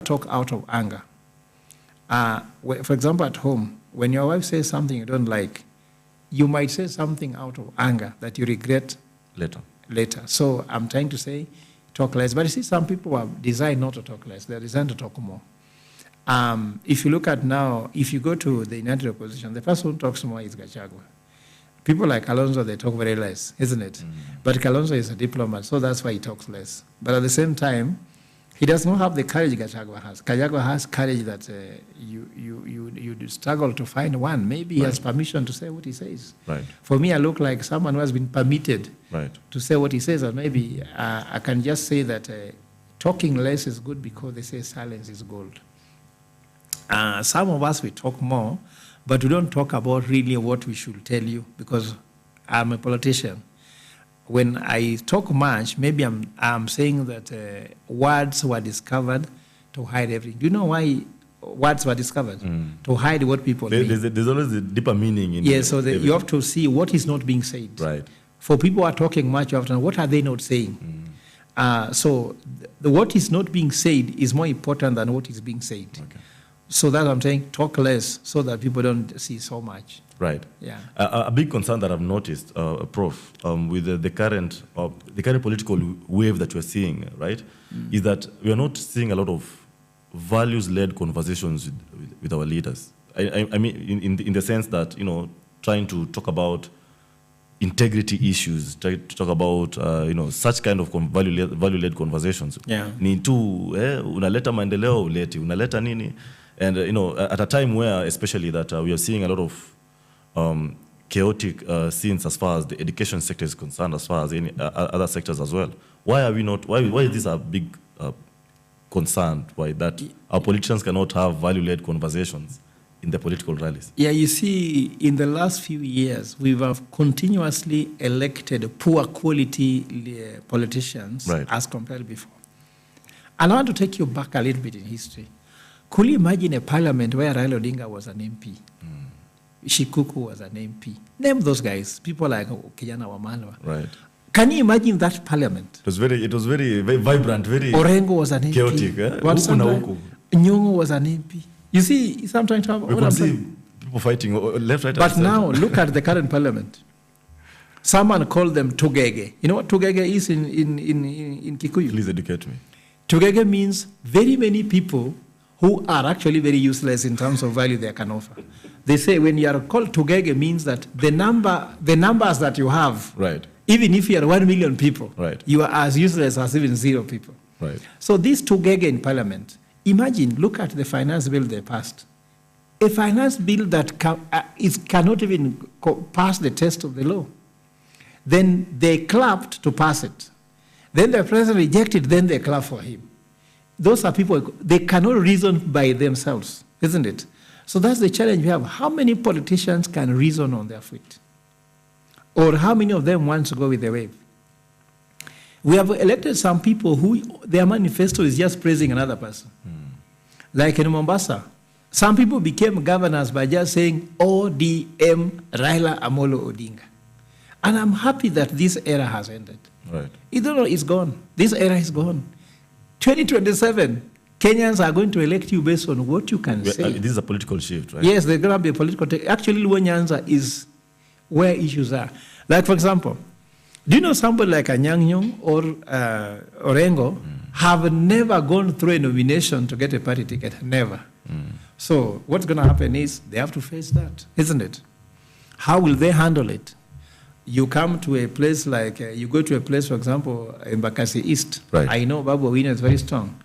talk out of anger. For example, at home, when your wife says something you don't like, you might say something out of anger that you regret later. So I'm trying to say, talk less. But you see, some people are designed not to talk less. They're designed to talk more. If you look at now, if you go to the United Opposition, the person who talks more is Gachagua. People like Kalonzo, they talk very less, isn't it? But Kalonzo is a diplomat, so that's why he talks less. But at the same time, he does not have the courage Gachagua has. Gachagua has courage that you struggle to find one. Maybe he has permission to say what he says. Right. For me, I look like someone who has been permitted to say what he says, and maybe I can just say that talking less is good because they say silence is gold. Some of us, we talk more, but we don't talk about really what we should tell you, because I'm a politician. When I talk much, maybe I'm saying that words were discovered to hide everything. Do you know why words were discovered? To hide what people mean. There's always a deeper meaning in it. So you have to see what is not being said. Right. For people who are talking much, you have to know what are they not saying. So what is not being said is more important than what is being said. Okay. So that's what I'm saying, talk less so that people don't see so much. Right. Yeah. A big concern that I've noticed, Prof, with the current political wave that we're seeing, right, is that we are not seeing a lot of values-led conversations with our leaders. I mean, in the sense that, trying to talk about integrity issues, try to talk about, such kind of value-led conversations. Yeah. Ni tu, unaleta maendeleo uleti, unaleta nini? And, at a time where, especially that we are seeing a lot of chaotic scenes as far as the education sector is concerned, as far as any other sectors as well. Why are we not, why is this a big concern? Why that our politicians cannot have value-led conversations in the political rallies? Yeah, you see, in the last few years, we have continuously elected poor quality politicians as compared before. And I want to take you back a little bit in history. Could you imagine a parliament where Raila Odinga was an MP? Shikuku was an MP. Name those guys, people like Kijana Wamalwa. Right. Can you imagine that parliament? It was very vibrant, very Orengo was an MP. Chaotic. Nyong'o was an MP. You see, sometimes we can see people fighting left, right, but now look at the current parliament. Someone called them Tugege. You know what Tugege is in Kikuyu? Please educate me. Tugege means very many people who are actually very useless in terms of value they can offer. They say when you are called Tugege means that the numbers that you have, right, even if you are 1 million people, right, you are as useless as even 0 people. Right. So this Tugege in parliament, imagine, look at the finance bill they passed. A finance bill that cannot even pass the test of the law. Then they clapped to pass it. Then the president rejected, then they clapped for him. Those are people, they cannot reason by themselves, isn't it? So that's the challenge we have. How many politicians can reason on their feet? Or how many of them want to go with the wave? We have elected some people who their manifesto is just praising another person. Like in Mombasa, some people became governors by just saying ODM Raila Amolo Odinga. And I'm happy that this era has ended. Right. Either or it's gone. This era is gone. 2027, Kenyans are going to elect you based on what you can say. This is a political shift, right? Yes, there's going to be a political... Actually, Luo Nyanza is where issues are. Like, for example, do you know somebody like Anyang' Nyong'o or Orengo have never gone through a nomination to get a party ticket? Never. So what's going to happen is they have to face that, isn't it? How will they handle it? You come to a place like, you go to a place, for example, in Bakassi East. Right. I know Babu Owino is very strong.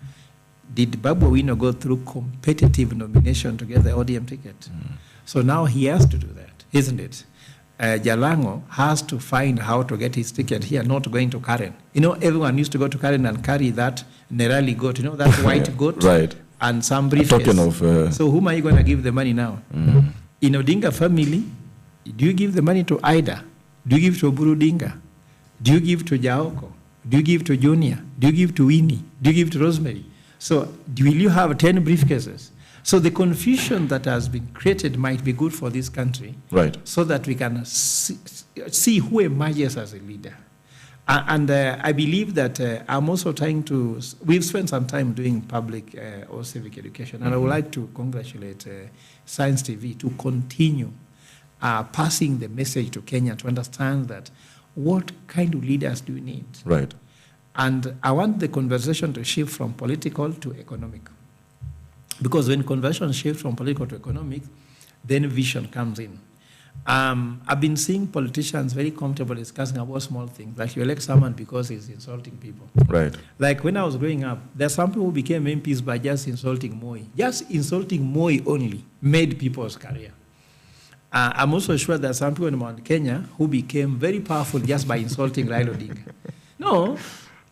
Did Babu Owino go through competitive nomination to get the ODM ticket? So now he has to do that, isn't it? Jalango has to find how to get his ticket here, not going to Karen. You know, everyone used to go to Karen and carry that Nerali goat, you know, that white goat? Right. And some briefcase. So whom are you going to give the money now? In Odinga family, do you give the money to Ida? Do you give to Oburu Odinga? Do you give to Jaoko? Do you give to Junior? Do you give to Winnie? Do you give to Rosemary? So will you have 10 briefcases? So the confusion that has been created might be good for this country. Right. So that we can see who emerges as a leader. And I believe that I'm also trying to, we've spent some time doing public or civic education, and I would like to congratulate Science TV to continue passing the message to Kenya to understand that what kind of leaders do you need? Right. And I want the conversation to shift from political to economic. Because when conversation shifts from political to economic, then vision comes in. I've been seeing politicians very comfortable discussing about small things, like you elect someone because he's insulting people. Right. Like when I was growing up, there are some people who became MPs by just insulting Moi. Just insulting Moi only made people's career. I'm also sure there are some people in Mount Kenya who became very powerful just by insulting Raila Odinga. No,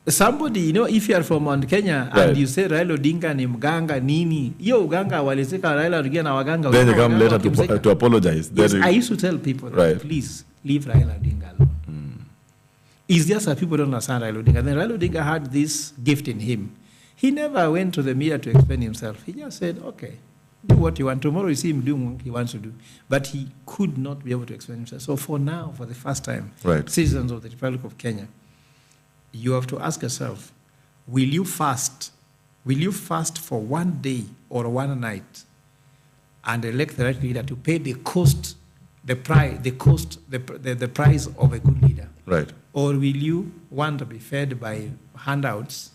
somebody, you know, if you are from Mount Kenya and you say Raila Odinga ni mganga nini, yo uganga walisika Raila Odinga na waganga. Then you come later to apologize. Yes, I used to tell people, please leave Raila Odinga alone. It's just that people don't understand Raila Odinga. Then Raila Odinga had this gift in him. He never went to the media to explain himself. He just said, okay, do what you want. Tomorrow you see him doing what he wants to do. But he could not be able to explain himself. So for now, for the first time, citizens of the Republic of Kenya, you have to ask yourself, will you fast? Will you fast for one day or one night and elect the right leader to pay the cost, the price of a good leader? Right. Or will you want to be fed by handouts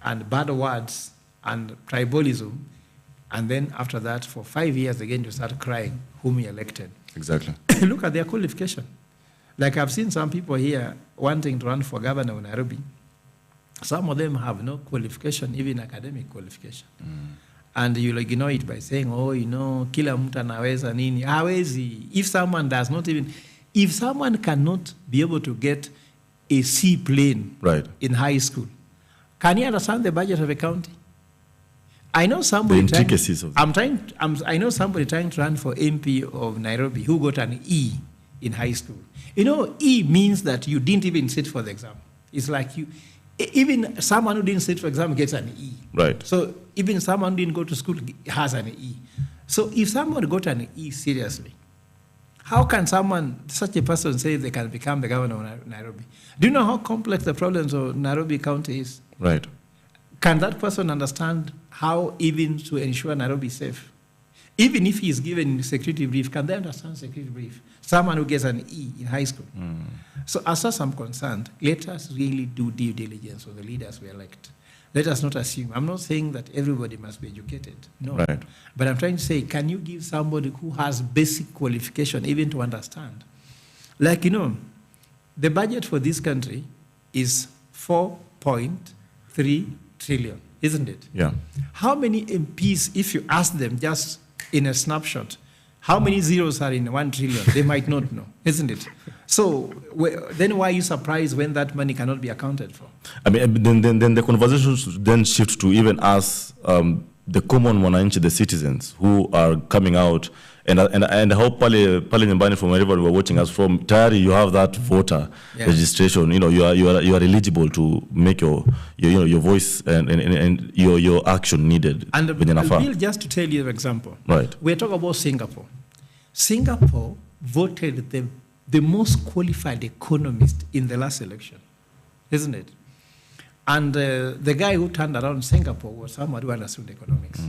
and bad words and tribalism, and then after that, for 5 years again, you start crying whom you elected? Exactly. Look at their qualification. Like I've seen some people here wanting to run for governor in Nairobi. Some of them have no qualification, even academic qualification. And you'll ignore it by saying, oh, you know, kila mtu anaweza nini. Hawezi. If someone does not even, if someone cannot be able to get a seaplane in high school, can you understand the budget of a county? I know somebody I know somebody trying to run for MP of Nairobi who got an E in high school. You know, E means that you didn't even sit for the exam. It's like you, even someone who didn't sit for exam gets an E. Right. So even someone who didn't go to school has an E. So if someone got an E seriously, how can such a person say they can become the governor of Nairobi? Do you know how complex the problems of Nairobi County is? Right. Can that person understand how even to ensure Nairobi is safe? Even if he is given security brief, can they understand security brief? Someone who gets an E in high school. So as far as I'm concerned, let us really do due diligence of the leaders we elect. Let us not assume. I'm not saying that everybody must be educated. No. Right. But I'm trying to say, can you give somebody who has basic qualification even to understand? Like, you know, the budget for this country is 4.3 trillion, isn't it? Yeah. How many MPs, if you ask them just in a snapshot, how many zeros are in 1 trillion? They might not know, isn't it? So then why are you surprised when that money cannot be accounted for? I mean, then the conversation should then shift to even us, the common mwananchi, the citizens who are coming out, and I hope Pale Nyambani, from wherever you are watching us from, tayari you have that voter registration. You know, you are eligible to make your voice and your action needed. And Bill, just to tell you an example, we're talking about Singapore. Singapore voted the most qualified economist in the last election, isn't it? And the guy who turned around Singapore was someone who understood economics.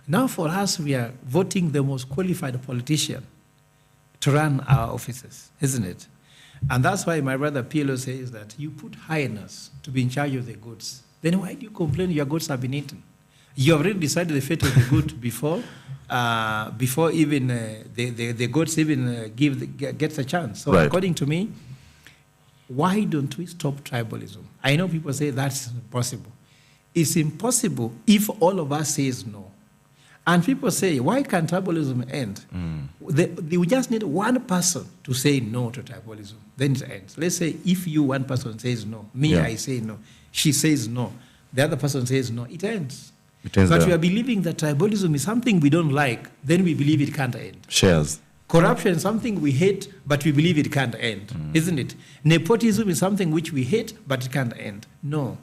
Now for us, we are voting the most qualified politician to run our offices, isn't it? And that's why my brother PLO says that you put hyenas to be in charge of the goods. Then why do you complain your goods have been eaten? You have already decided the fate of the good before even the goods even gets a chance. So according to me, why don't we stop tribalism? I know people say that's impossible. It's impossible if all of us says no. And people say, why can't tribalism end? They just need one person to say no to tribalism. Then it ends. Let's say if one person says no, I say no, she says no, the other person says no, it ends. But we are believing that tribalism is something we don't like, then we believe it can't end. Shares. Corruption is something we hate, but we believe it can't end, isn't it? Nepotism is something which we hate, but it can't end. No.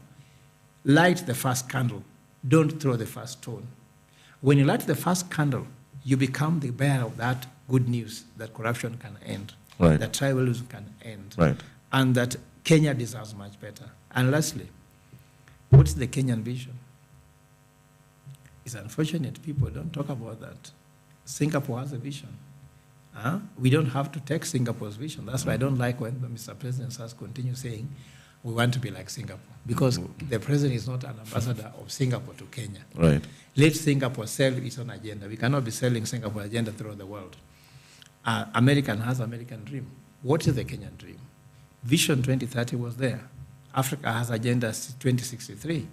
Light the first candle. Don't throw the first stone. When you light the first candle, you become the bearer of that good news that corruption can end, that tribalism can end, and that Kenya deserves much better. And lastly, what's the Kenyan vision? It's unfortunate people don't talk about that. Singapore has a vision. We don't have to take Singapore's vision. That's why I don't like when Mr. President has continued saying, we want to be like Singapore, because the president is not an ambassador of Singapore to Kenya. Right. Let Singapore sell its own agenda. We cannot be selling Singapore agenda throughout the world. American has American dream. What is the Kenyan dream? Vision 2030 was there. Africa has Agenda 2063.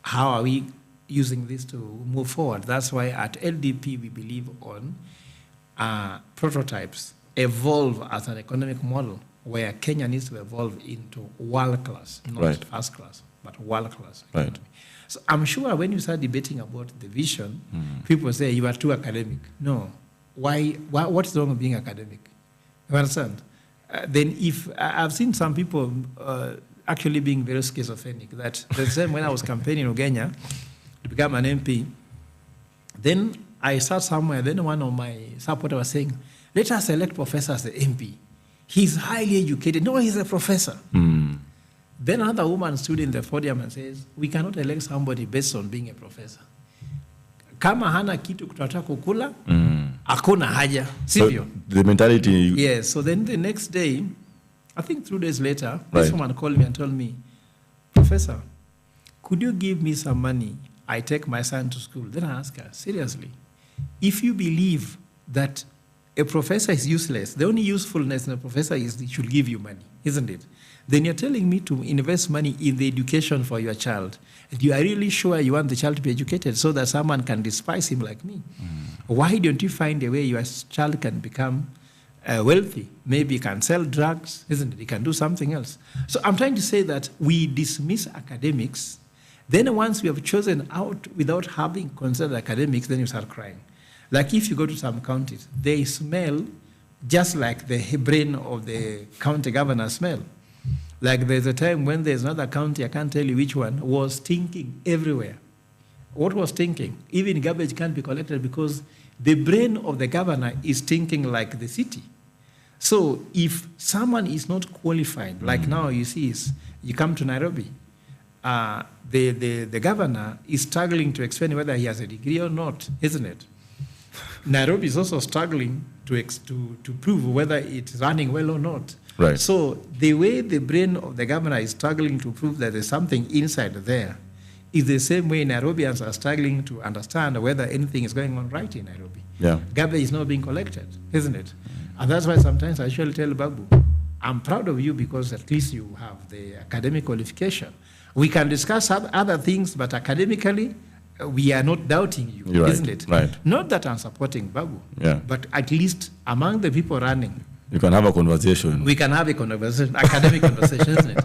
How are we using this to move forward? That's why at LDP we believe on prototypes, evolve as an economic model where Kenya needs to evolve into world class, not first class, but world class economy. Right. So I'm sure when you start debating about the vision, people say you are too academic. No. Why? What's wrong with being academic? You understand? Then if I've seen some people actually being very schizophrenic, that the same when I was campaigning in Uganda to become an MP, then I sat somewhere, then one of my supporters was saying, let us elect Professor as the MP. He's highly educated. No, he's a professor. Then another woman stood in the podium and says, we cannot elect somebody based on being a professor. Kama hana kitu kutata kukula, hakuna haja. Sivyo? So the mentality... Yes, so then the next day, I think 2 days later, this woman called me and told me, Professor, could you give me some money? I take my son to school. Then I asked her, seriously, if you believe that a professor is useless, the only usefulness in a professor is it should give you money, isn't it? Then you're telling me to invest money in the education for your child. And you are really sure you want the child to be educated so that someone can despise him like me? Why don't you find a way your child can become wealthy? Maybe he can sell drugs, isn't it? He can do something else. So I'm trying to say that we dismiss academics. Then once we have chosen out without having considered academics, then you start crying. Like if you go to some counties, they smell just like the brain of the county governor smell. Like there's a time when there's another county, I can't tell you which one, was stinking everywhere. What was stinking? Even garbage can't be collected because the brain of the governor is stinking like the city. So if someone is not qualified, like now you see, you come to Nairobi, the governor is struggling to explain whether he has a degree or not, isn't it? Nairobi is also struggling to prove whether it's running well or not. Right. So the way the brain of the governor is struggling to prove that there's something inside there is the same way Nairobians are struggling to understand whether anything is going on right in Nairobi. Yeah. Garbage is not being collected, isn't it? And that's why sometimes I usually tell Babu, I'm proud of you because at least you have the academic qualification. We can discuss other things, but academically, we are not doubting you, isn't it? Right. Not that I'm supporting Babu, Yeah. but at least among the people running, You can have a conversation. we can have a conversation, academic conversation, isn't it?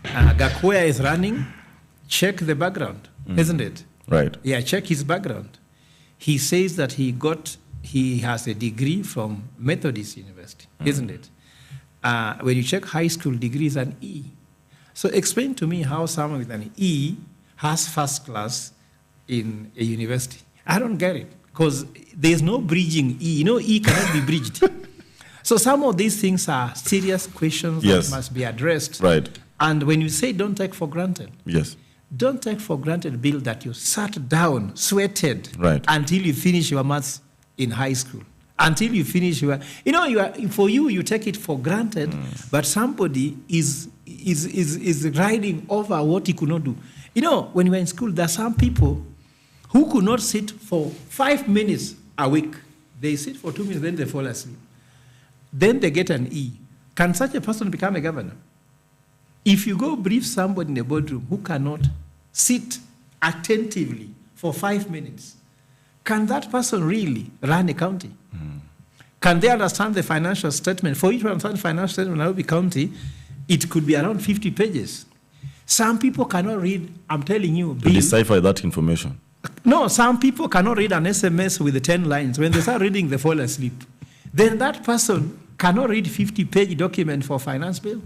Gakwea is running, check the background, isn't it? Right. Yeah, check his background. He says that he has a degree from Methodist University, isn't it? When you check high school degrees, an E. So explain to me how someone with an E has first class in a university. I don't get it, because there's no bridging E. You know, E cannot be bridged. So some of these things are serious questions that must be addressed. Right. And when you say don't take for granted, Yes. don't take for granted, Bill, that you sat down, sweated, Right. until you finish your maths in high school. Until you finish your, for you take it for granted, but somebody is riding over what he could not do. You know, when you were in school, there are some people who could not sit for 5 minutes a week. They sit for 2 minutes, then they fall asleep. Then they get an E. Can such a person become a governor? If you go brief somebody in a boardroom who cannot sit attentively for 5 minutes, can that person really run a county? Can they understand the financial statement? For you to understand the financial statement in Nairobi County, it could be around 50 pages. Some people cannot read, I'm telling you, To decipher that information. No, some people cannot read an SMS with the 10 lines. When they start reading, they fall asleep. Then that person cannot read 50-page document for finance bill.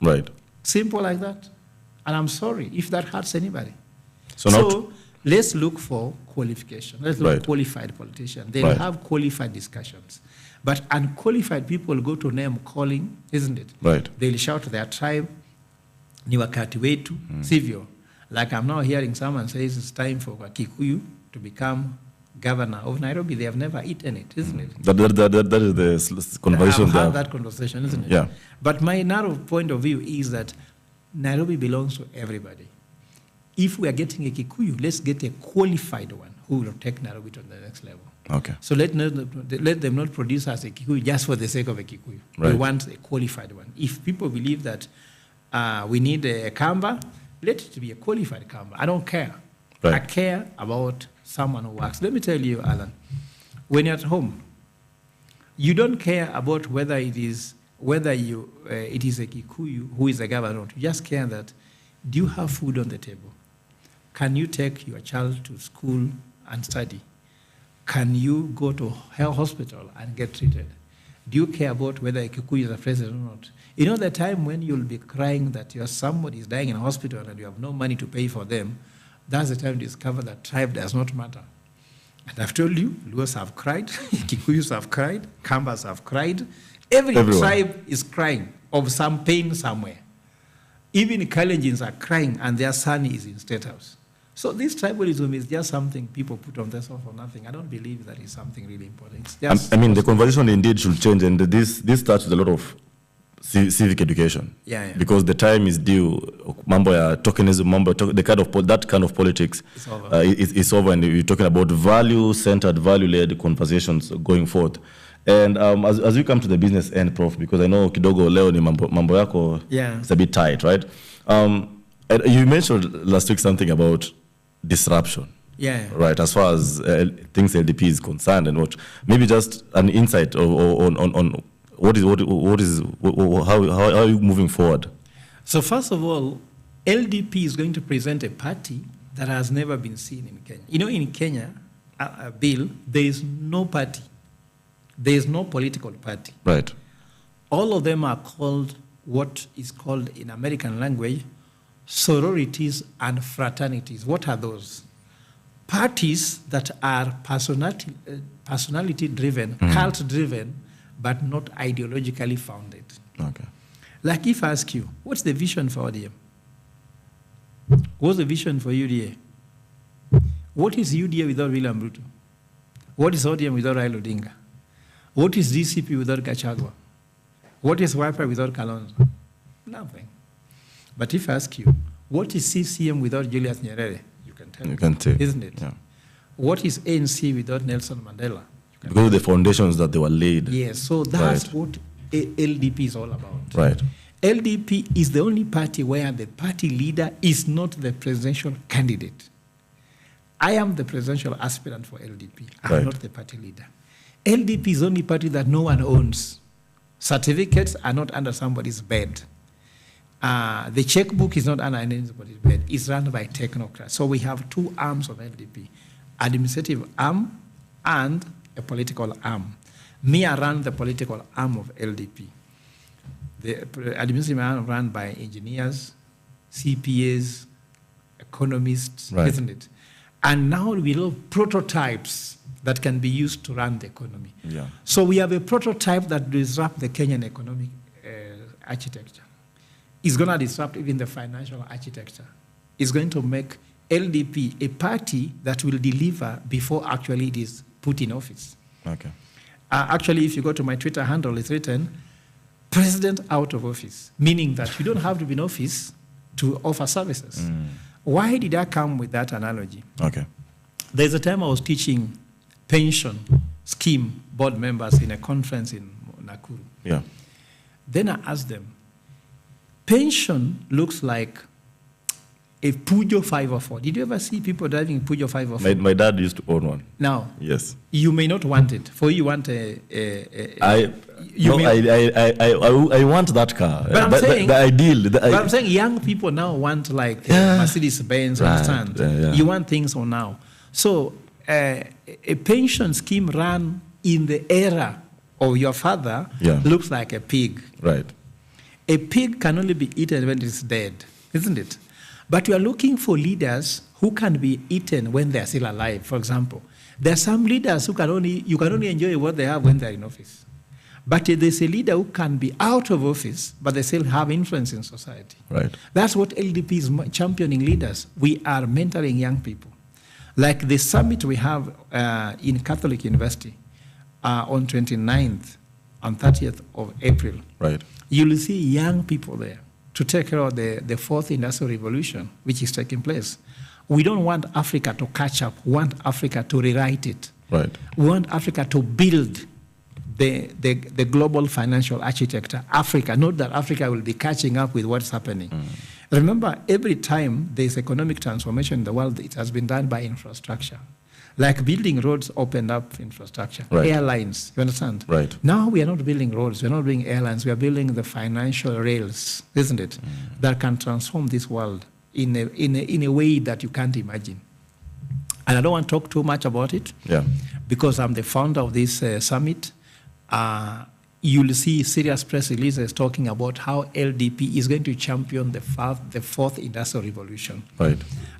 Right. Simple like that. And I'm sorry if that hurts anybody. So let's look for qualification. Let's look for qualified politicians. They'll have qualified discussions. But unqualified people go to name calling, isn't it? Right. They'll shout their tribe. ni wakati wetu, sivyo? Like I'm now hearing someone says it's time for Kikuyu to become governor of Nairobi. They have never eaten it, isn't it? That is the conversation. I've had that conversation, isn't it? Yeah. But my narrow point of view is that Nairobi belongs to everybody. If we are getting a Kikuyu, let's get a qualified one who will take Nairobi to the next level. Okay. So let them not produce us a Kikuyu just for the sake of a Kikuyu. Right. We want a qualified one. If people believe that we need a Kamba, let it be a qualified Kamba. I don't care. Right. I care about someone who works. Let me tell you, Alan, when you're at home, you don't care about whether it is a Kikuyu who is a governor. You just care that, do you have food on the table? Can you take your child to school and study? Can you go to a hospital and get treated? Do you care about whether a Kikuyu is a president or not? You know the time when you'll be crying that somebody is dying in a hospital and you have no money to pay for them, that's the time to discover that tribe does not matter. And I've told you, Luos have cried, Kikuyus have cried, Kambas have cried. Everyone. Tribe is crying of some pain somewhere. Even Kalenjins are crying and their son is in State House. So this tribalism is just something people put on themselves for nothing. I don't believe that is something really important. It's just I mean, the conversation indeed should change, and this starts with a lot of civic education. Yeah. Because the time is due. Mambo ya tokenism, that kind of politics It's over. is over, and we're talking about value-centered, value-led conversations going forth. And as we come to the business end, Prof, because I know kidogo leo ni mambo yako, it's a bit tight, right? You mentioned last week something about disruption. Yeah. Right, as far as things LDP is concerned, and maybe just an insight on how are you moving forward? So first of all, LDP is going to present a party that has never been seen in Kenya. You know, in Kenya, Bill, there is no party. There is no political party. Right. All of them are called what is called in American language sororities and fraternities. What are those? Parties that are personality-driven, cult-driven, but not ideologically founded. Okay. Like if I ask you, what's the vision for ODM? What's the vision for UDA? What is UDA without William Ruto? What is ODM without Raila Odinga? What is DCP without Gachagua? What is Wiper without Kalonzo? Nothing. But if I ask you, what is CCM without Julius Nyerere? You can tell. You can tell. Isn't it? Yeah. What is ANC without Nelson Mandela? Because of the foundations that they were laid. Yes, so that's what LDP is all about. Right. LDP is the only party where the party leader is not the presidential candidate. I am the presidential aspirant for LDP. I'm not the party leader. LDP is the only party that no one owns. Certificates are not under somebody's bed. The checkbook is not under anybody's bed. It's run by technocrats. So we have two arms of LDP, administrative arm and a political arm. Me, I run the political arm of LDP. The administrative arm run by engineers, CPAs, economists, isn't it? And now we have prototypes that can be used to run the economy. Yeah. So we have a prototype that disrupts the Kenyan economic architecture. It's going to disrupt even the financial architecture. It's going to make LDP a party that will deliver before actually it is put in office. Okay. Actually, if you go to my Twitter handle, it's written, President out of office, meaning that you don't have to be in office to offer services. Why did I come with that analogy? Okay. There's a time I was teaching pension scheme board members in a conference in Nakuru. Yeah. Then I asked them, pension looks like a Peugeot 504. Did you ever see people driving Peugeot 504? My dad used to own one. Now, yes. You may not want it. For you want I want that car. But I'm saying, the ideal. But I'm saying young people now want like Mercedes-Benz, understand? You want things for now. So a pension scheme run in the era of your father looks like a pig. Right. A pig can only be eaten when it's dead, isn't it? But we are looking for leaders who can be eaten when they're still alive. For example, there are some leaders who you can only enjoy what they have when they're in office. But there's a leader who can be out of office, but they still have influence in society. Right. That's what LDP is championing leaders. We are mentoring young people. Like the summit we have in Catholic University on 29th and 30th of April. Right. You'll see young people there to take care of the fourth industrial revolution, which is taking place. We don't want Africa to catch up. We want Africa to rewrite it. Right. We want Africa to build the global financial architecture. Africa, not that Africa will be catching up with what's happening. Remember, every time there's economic transformation in the world, it has been done by infrastructure. Like building roads opened up infrastructure. Right. Airlines, you understand? Right. Now we are not building roads, we're not building airlines, we are building the financial rails, isn't it? That can transform this world in a way that you can't imagine. And I don't want to talk too much about it, because I'm the founder of this summit. You'll see serious press releases talking about how LDP is going to champion the fourth industrial revolution. Right.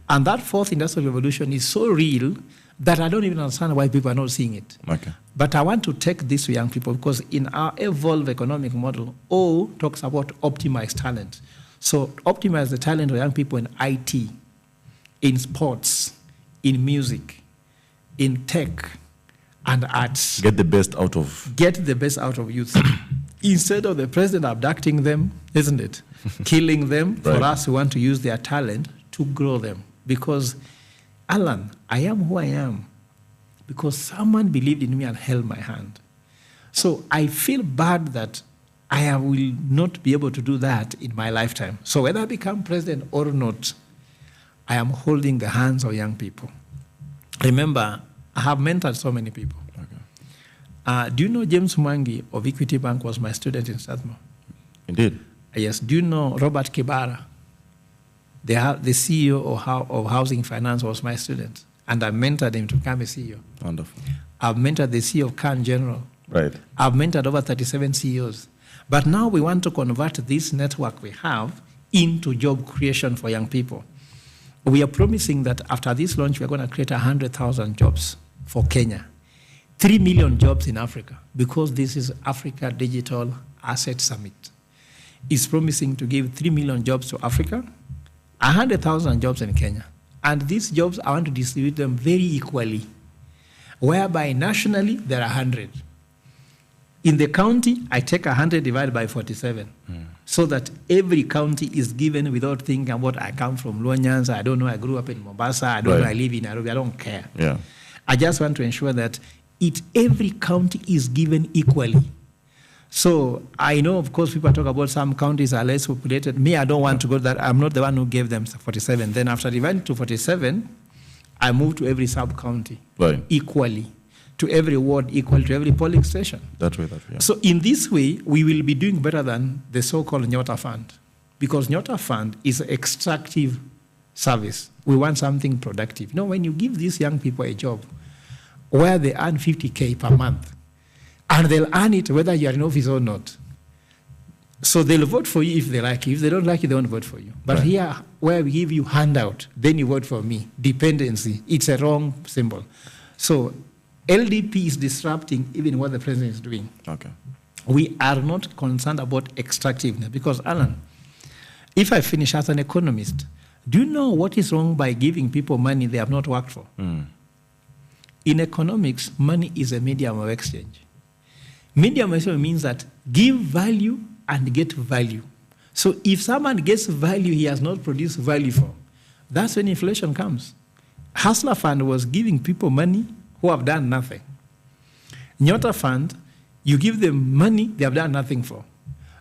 And that fourth industrial revolution is so real that I don't even understand why people are not seeing it. Okay. But I want to take this to young people, because in our evolved economic model, O talks about optimized talent. So optimize the talent of young people in IT, in sports, in music, in tech, and arts. Get the best out of... Get the best out of youth. Instead of the president abducting them, isn't it? Killing them, for us who want to use their talent to grow them. Because, Alan, I am who I am because someone believed in me and held my hand. So I feel bad that I will not be able to do that in my lifetime. So whether I become president or not, I am holding the hands of young people. Remember, I have mentored so many people. Okay. Do you know James Mwangi of Equity Bank was my student in Strathmore? Indeed. Yes. Do you know Robert Kibara? The CEO of Housing Finance was my student, and I mentored him to become a CEO. Wonderful. I've mentored the CEO of Khan General. Right. I've mentored over 37 CEOs. But now we want to convert this network we have into job creation for young people. We are promising that after this launch, we're going to create 100,000 jobs for Kenya, 3 million jobs in Africa, because this is Africa Digital Asset Summit. It's promising to give 3 million jobs to Africa, 100,000 jobs in Kenya. And these jobs, I want to distribute them very equally, whereby nationally there are 100. In the county, I take 100 divided by 47, so that every county is given without thinking about I come from Luanyans, I don't know, I grew up in Mombasa, I don't know, I live in Nairobi, I don't care. Yeah. I just want to ensure that every county is given equally. So I know, of course, people talk about some counties are less populated. Me, I don't want to go that. I'm not the one who gave them 47. Then after dividing to 47, I moved to every sub-county equally, to every ward equal, to every polling station. That way. So in this way, we will be doing better than the so-called Nyota Fund, because Nyota Fund is an extractive service. We want something productive. You know, when you give these young people a job where they earn 50K per month, and they'll earn it whether you're in office or not. So they'll vote for you if they like you. If they don't like you, they won't vote for you. But here, where we give you handout, then you vote for me. Dependency, it's a wrong symbol. So LDP is disrupting even what the president is doing. Okay. We are not concerned about extractiveness, because, Alan, if I finish as an economist, do you know what is wrong by giving people money they have not worked for? In economics, money is a medium of exchange. Medium of exchange means that give value and get value. So if someone gets value he has not produced value for, that's when inflation comes. Hustler Fund was giving people money who have done nothing. Nyota Fund, you give them money they have done nothing for.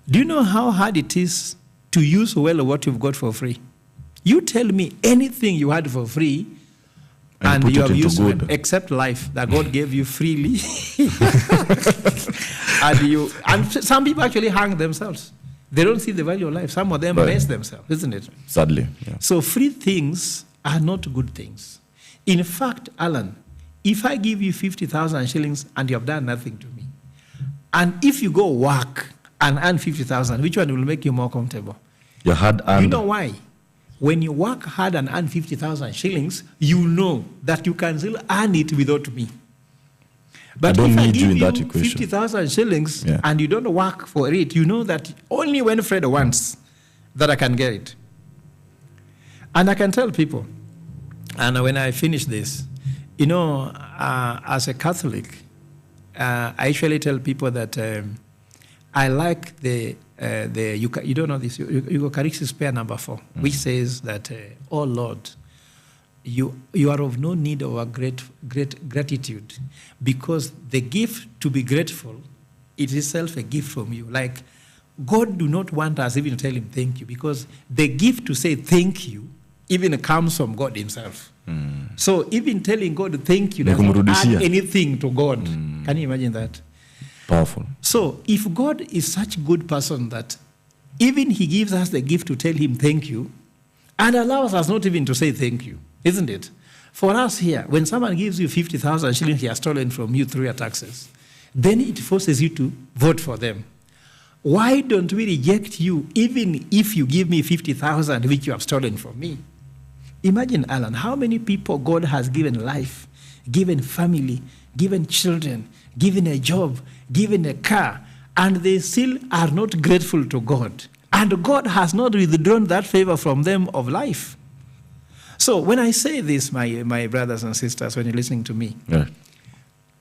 Do you know how hard it is to use well what you've got for free? You tell me anything you had for free and you have used it, except life that God gave you freely. and some people actually hang themselves. They don't see the value of life. Some of them mess themselves, isn't it? Sadly. Yeah. So free things are not good things. In fact, Alan, if I give you 50,000 shillings and you have done nothing to me, and if you go work and earn 50,000, which one will make you more comfortable? Your hard earned. You know why? When you work hard and earn 50,000 shillings, you know that you can still earn it without me. But don't if I need you give in you that equation. 50,000 shillings Yeah. and you don't work for it, you know that only when Fred wants that I can get it. And I can tell people, and when I finish this, you know, as a Catholic, I usually tell people that I like the you don't know this, Eucharistic prayer number 4, which says that, oh Lord, you are of no need of a great gratitude, because the gift to be grateful, it is itself a gift from you. Like, God do not want us even to tell him thank you, because the gift to say thank you even comes from God himself. So even telling God thank you does not add Kumrudishia. anything to God. Can you imagine that? Powerful. So if God is such a good person that even he gives us the gift to tell him thank you and allows us not even to say thank you, isn't it? For us here, when someone gives you 50,000 shillings he has stolen from you through your taxes, then it forces you to vote for them. Why don't we reject you even if you give me 50,000 which you have stolen from me? Imagine, Alan, how many people God has given life, given family, given children, given a job, given a car, and they still are not grateful to God. And God has not withdrawn that favor from them of life. So when I say this, my brothers and sisters, when you're listening to me, Yeah.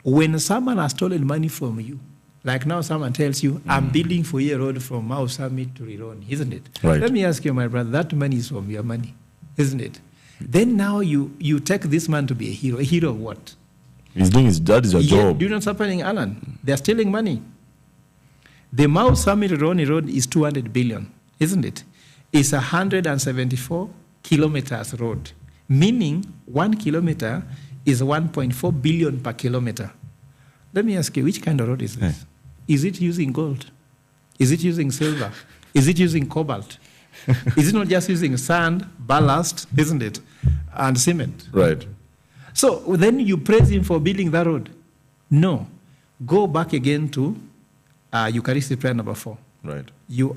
when someone has stolen money from you, like now someone tells you, I'm building for you a road from Mau Summit to Rironi, isn't it? Right. Let me ask you, my brother, that money is from your money, isn't it? Then now you take this man to be a hero. A hero of what? He's doing that is your Yeah, job. do you know what's happening, Alan? They're stealing money. The Mau Summit Rironi road is 200 billion, isn't it? It's 174 kilometers road, meaning 1 kilometer is 1.4 billion per kilometer. Let me ask you, which kind of road is this? Is it using gold? Is it using silver? Is it using cobalt? Is it not just using sand, ballast, isn't it, and cement? Right. So then you praise him for building that road? No. Go back again to Eucharistic prayer number 4. Right. You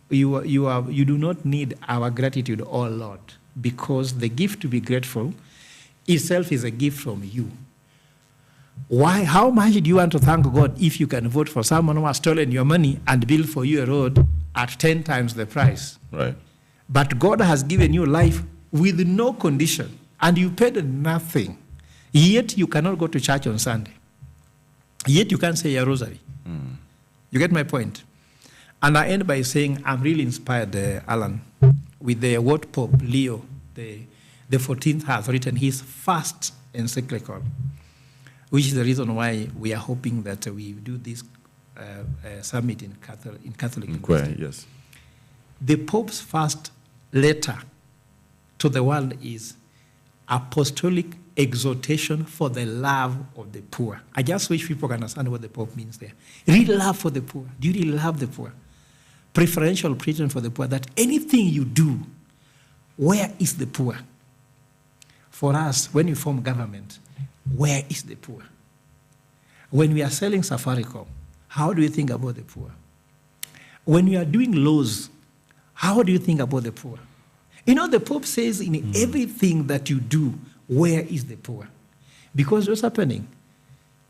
do not need our gratitude, oh Lord, because the gift to be grateful itself is a gift from you. Why? How much do you want to thank God if you can vote for someone who has stolen your money and build for you a road at 10 times the price? Right. But God has given you life with no condition, and you paid nothing. Yet you cannot go to church on Sunday. Yet you can't say your rosary. You get my point? And I end by saying I'm really inspired, Alan, with what Pope Leo the 14th has written, his first encyclical, which is the reason why we are hoping that we do this summit in Catholic University. Yes. The Pope's first letter to the world is apostolic exhortation for the love of the poor. I just wish people can understand what the Pope means there. Real love for the poor. Do you really love the poor? Preferential treatment for the poor, that anything you do, where is the poor? For us, when we form government, where is the poor? When we are selling Safaricom, how do you think about the poor? When we are doing laws, how do you think about the poor? You know, the Pope says in everything that you do, where is the poor? Because what's happening?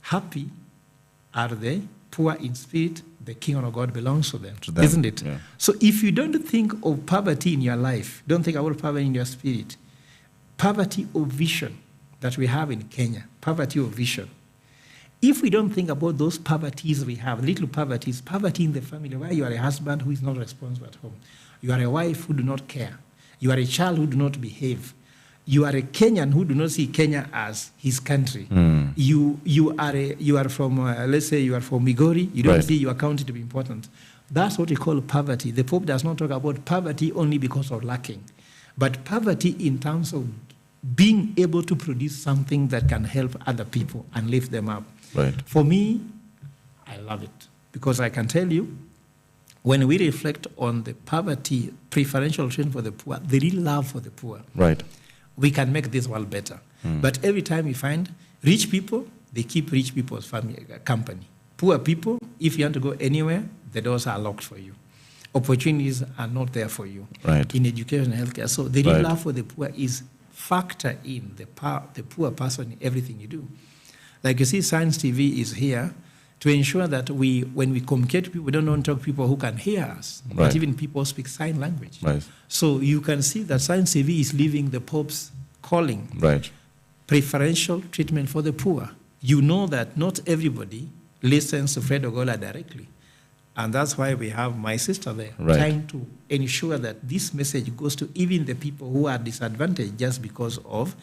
Happy are the poor in spirit, the kingdom of God belongs to them, isn't it? Yeah. So if you don't think of poverty in your life, don't think about poverty in your spirit, poverty of vision that we have in Kenya, poverty of vision. If we don't think about those poverties we have, little poverties, poverty in the family, where you are a husband who is not responsible at home, you are a wife who do not care, you are a child who do not behave, you are a Kenyan who do not see Kenya as his country. You are from, let's say you are from Migori, you don't see your county to be important. That's what we call poverty. The Pope does not talk about poverty only because of lacking, but poverty in terms of being able to produce something that can help other people and lift them up. Right. For me, I love it because I can tell you, when we reflect on the poverty, preferential treatment for the poor, the real love for the poor, right, we can make this world better. But every time we find rich people, they keep rich people's family company. Poor people, if you want to go anywhere, the doors are locked for you. Opportunities are not there for you. Right. In education and healthcare. So the real love for the poor is factor in the poor person in everything you do. Like you see, Science TV is here to ensure that when we communicate to people, we don't only talk to people who can hear us, Right. but even people who speak sign language. Right. So you can see that Science TV is living the Pope's calling, Right. preferential treatment for the poor. You know that not everybody listens to Fred Ogola directly. And that's why we have my sister there, Right. trying to ensure that this message goes to even the people who are disadvantaged just because of,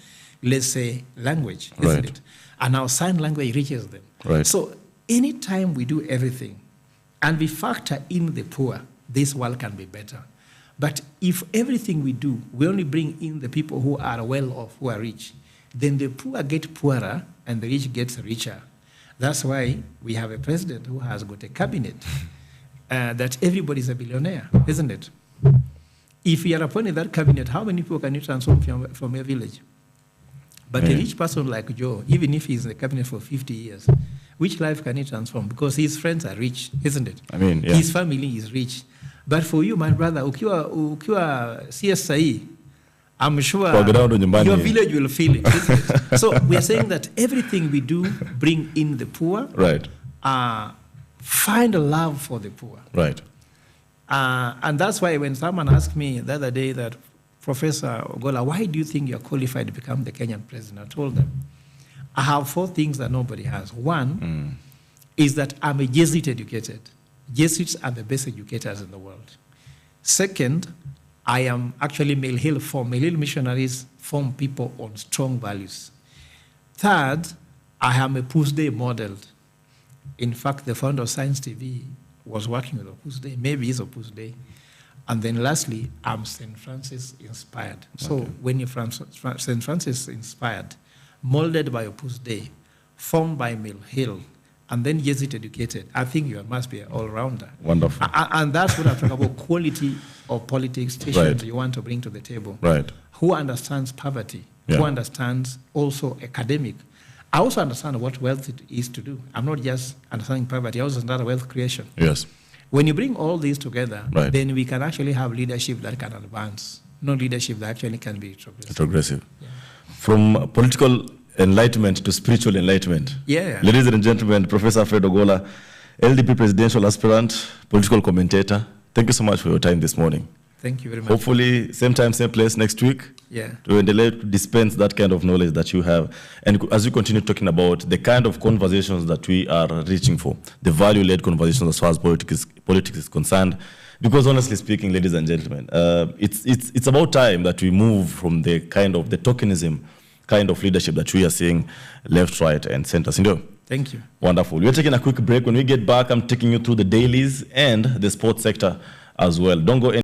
let's say, language, isn't Right. it? And our sign language reaches them. Right. So anytime we do everything and we factor in the poor, this world can be better. But if everything we do, we only bring in the people who are well off, who are rich, then the poor get poorer and the rich gets richer. That's why we have a president who has got a cabinet that everybody is a billionaire, isn't it? If you are appointed that cabinet, how many people can you transform from a village? But a rich person like Joe, even if he's in the cabinet for 50 years, which life can he transform? Because his friends are rich, isn't it? I mean, yeah. His family is rich. But for you, my brother, ukiwa CSI, I'm sure Kwa ground nyumbani. your village will feel it, isn't it? So we're saying that everything we do bring in the poor, Right. find a love for the poor. Right. And that's why when someone asked me the other day that, Professor Ogola, why do you think you're qualified to become the Kenyan president? I told them, I have 4 things that nobody has. One is that I'm a Jesuit educated. Jesuits are the best educators in the world. Second, I am actually Mill Hill formed. Mill Hill missionaries form people on strong values. Third, I am a Opus Dei modeled. In fact, the founder of Science TV was working with Opus Dei. Maybe he's Opus Dei. And then lastly, I'm St. Francis inspired. So when you're St. Francis inspired, molded by Opus Dei, formed by Mill Hill, and then Jesuit educated, I think you must be an all-rounder. Wonderful. And that's what I'm talking about, quality of politics stations you want to bring to the table. Right. Who understands poverty, Yeah. who understands also academic. I also understand what wealth it is to do. I'm not just understanding poverty, I also understand wealth creation. Yes. When you bring all these together, Right. then we can actually have leadership that can advance, not leadership that actually can be progressive. Progressive. From political enlightenment to spiritual enlightenment. Yeah. Ladies and gentlemen, Professor Fred Ogola, LDP presidential aspirant, political commentator, thank you so much for your time this morning. Thank you very much. Hopefully, same time, same place next week. Yeah. To endelea to dispense that kind of knowledge that you have. And as we continue talking about the kind of conversations that we are reaching for, the value-led conversations as far as politics is concerned. Because honestly speaking, ladies and gentlemen, it's about time that we move from the kind of the tokenism kind of leadership that we are seeing left, right, and center. Sindio? Thank you. Wonderful. We're taking a quick break. When we get back, I'm taking you through the dailies and the sports sector as well. Don't go